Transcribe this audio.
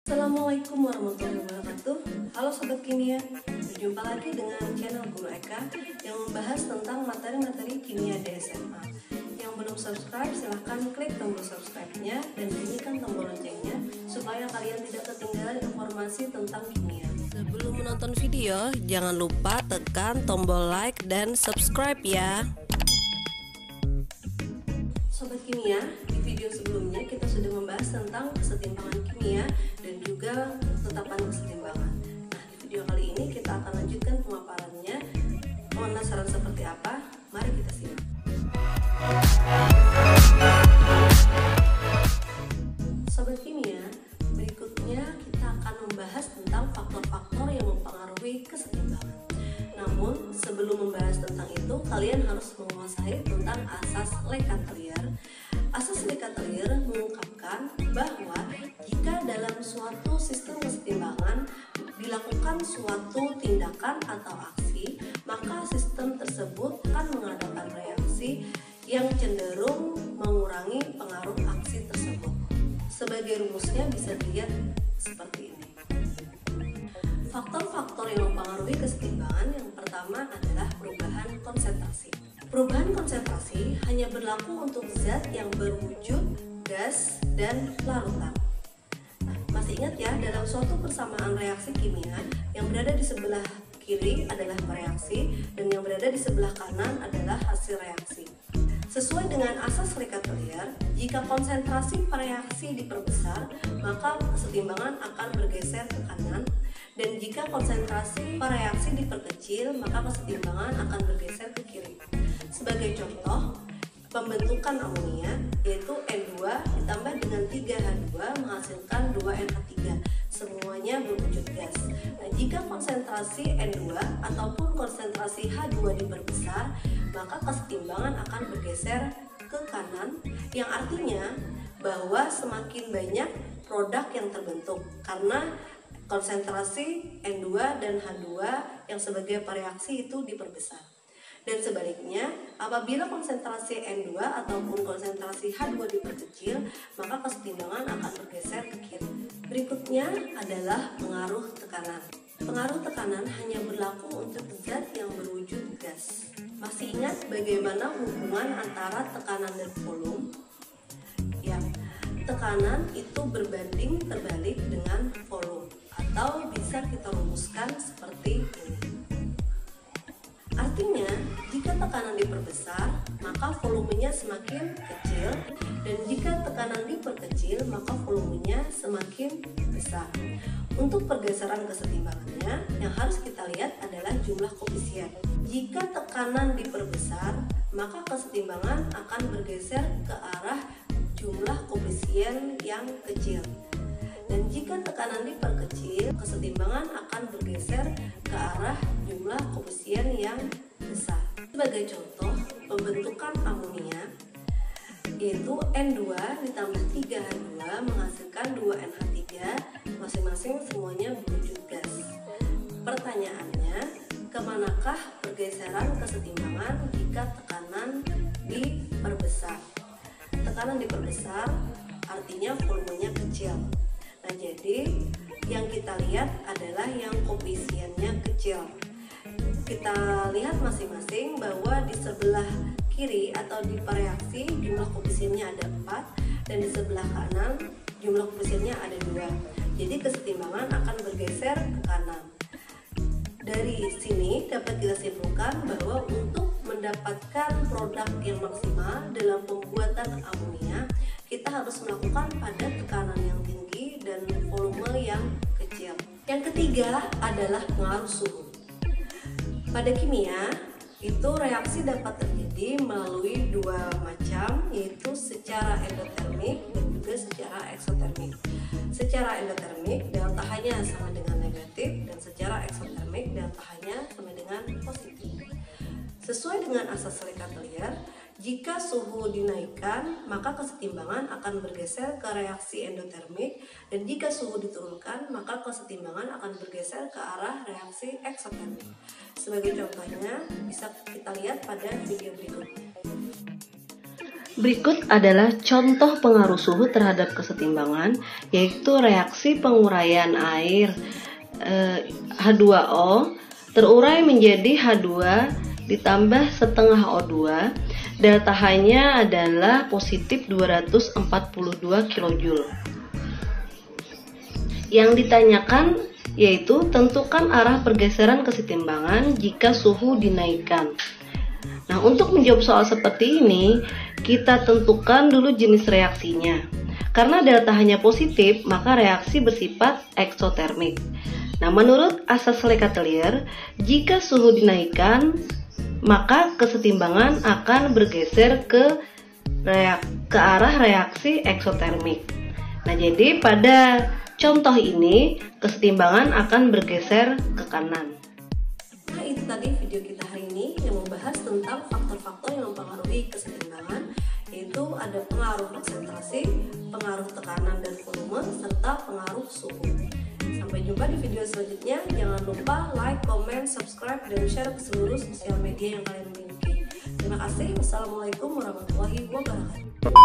Assalamualaikum warahmatullahi wabarakatuh. Halo Sobat Kimia, berjumpa lagi dengan channel Guru Eka yang membahas tentang materi-materi kimia di SMA. Yang belum subscribe silahkan klik tombol subscribe-nya dan bunyikan tombol loncengnya supaya kalian tidak ketinggalan informasi tentang kimia. Sebelum menonton video, jangan lupa tekan tombol like dan subscribe ya. Sobat Kimia, di video sebelumnya kita sudah membahas tentang kesetimbangan kimia dan juga ketetapan kesetimbangan. Nah, di video kali ini kita akan lanjutkan pemaparannya. Penasaran seperti apa? Mari kita simak. Sobat Kimia, berikutnya kita akan membahas tentang faktor-faktor yang mempengaruhi kesetimbangan. Namun, sebelum membahas tentang itu, kalian harus menguasai tentang asas Lekatelier. Asas Lekatelier mengungkapkan bahwa jika dalam suatu sistem kesetimbangan dilakukan suatu tindakan atau aksi, maka sistem tersebut akan mengadakan reaksi yang cenderung mengurangi pengaruh aksi tersebut. Sebagai rumusnya bisa dilihat seperti ini. Faktor-faktor yang mempengaruhi kesetimbangan yang pertama adalah perubahan konsentrasi. Perubahan konsentrasi hanya berlaku untuk zat yang berwujud gas dan larutan. Nah, masih ingat ya, dalam suatu persamaan reaksi kimia, yang berada di sebelah kiri adalah reaksi dan yang berada di sebelah kanan adalah hasil reaksi. Sesuai dengan asas Lekatelier, jika konsentrasi reaksi diperbesar, maka kesetimbangan akan bergeser ke kanan, dan jika konsentrasi reaksi diperkecil, maka kesetimbangan akan bergeser ke kiri. Sebagai contoh, pembentukan amonia yaitu N2 ditambah dengan 3H2 menghasilkan 2NH3. Semuanya berwujud gas. Nah, jika konsentrasi N2 ataupun konsentrasi H2 diperbesar, maka kesetimbangan akan bergeser ke kanan, yang artinya bahwa semakin banyak produk yang terbentuk karena konsentrasi N2 dan H2 yang sebagai reaksi itu diperbesar. Dan sebaliknya, apabila konsentrasi N2 ataupun konsentrasi H2 diperkecil, maka kesetimbangan akan bergeser ke kiri. Berikutnya adalah pengaruh tekanan. Pengaruh tekanan hanya berlaku untuk zat yang berwujud gas. Masih ingat bagaimana hubungan antara tekanan dan volume? Ya, tekanan itu berbanding terbalik dengan volume, atau bisa kita rumuskan seperti ini. Artinya, jika tekanan diperbesar, maka volumenya semakin kecil, dan jika tekanan diperkecil, maka volumenya semakin besar. Untuk pergeseran kesetimbangannya, yang harus kita lihat adalah jumlah koefisien. Jika tekanan diperbesar, maka kesetimbangan akan bergeser ke arah jumlah koefisien yang kecil. Dan jika tekanan diperkecil, kesetimbangan akan bergeser ke arah jumlah koefisien yang besar. Sebagai contoh, pembentukan amonia yaitu N2 ditambah 3H2 menghasilkan 2NH3, masing-masing semuanya berwujud gas. Pertanyaannya, kemanakah pergeseran kesetimbangan jika tekanan diperbesar? Tekanan diperbesar artinya volumenya kecil. Nah, jadi yang kita lihat adalah yang koefisiennya kecil. Kita lihat masing-masing bahwa di sebelah kiri atau di reaksi jumlah koefisiennya ada 4 dan di sebelah kanan jumlah koefisiennya ada 2. Jadi kesetimbangan akan bergeser ke kanan. Dari sini dapat kita simpulkan bahwa untuk mendapatkan produk yang maksimal dalam pembuatan amonia, kita harus melakukan pada tekanan yang tinggi dan volume yang kecil. Yang ketiga adalah pengaruh suhu. Pada kimia, itu reaksi dapat terjadi melalui dua macam, yaitu secara endotermik dan juga secara eksotermik. Secara endotermik, delta H-nya sama dengan negatif, dan secara eksotermik, delta H-nya sama dengan positif. Sesuai dengan asas Lekatelier, jika suhu dinaikkan, maka kesetimbangan akan bergeser ke reaksi endotermik, dan jika suhu diturunkan, maka kesetimbangan akan bergeser ke arah reaksi eksotermik. Sebagai contohnya, bisa kita lihat pada video berikut. Berikut adalah contoh pengaruh suhu terhadap kesetimbangan, yaitu reaksi penguraian air H2O terurai menjadi H2 ditambah setengah O2. Delta H-nya adalah positif 242 kJ. Yang ditanyakan yaitu tentukan arah pergeseran kesetimbangan jika suhu dinaikkan. Nah, untuk menjawab soal seperti ini, kita tentukan dulu jenis reaksinya. Karena delta hanya positif, maka reaksi bersifat eksotermik. Nah, menurut asas Lekatelier, jika suhu dinaikkan, maka kesetimbangan akan bergeser ke arah reaksi eksotermik. Nah, jadi pada contoh ini, kesetimbangan akan bergeser ke kanan. Nah, itu tadi video kita hari ini yang membahas tentang faktor-faktor yang mempengaruhi kesetimbangan, yaitu ada pengaruh konsentrasi, pengaruh tekanan dan volume, serta pengaruh suhu. Sampai jumpa di video selanjutnya. Jangan lupa like, comment, subscribe, dan share ke seluruh sosial media yang kalian miliki. Terima kasih. Wassalamualaikum warahmatullahi wabarakatuh.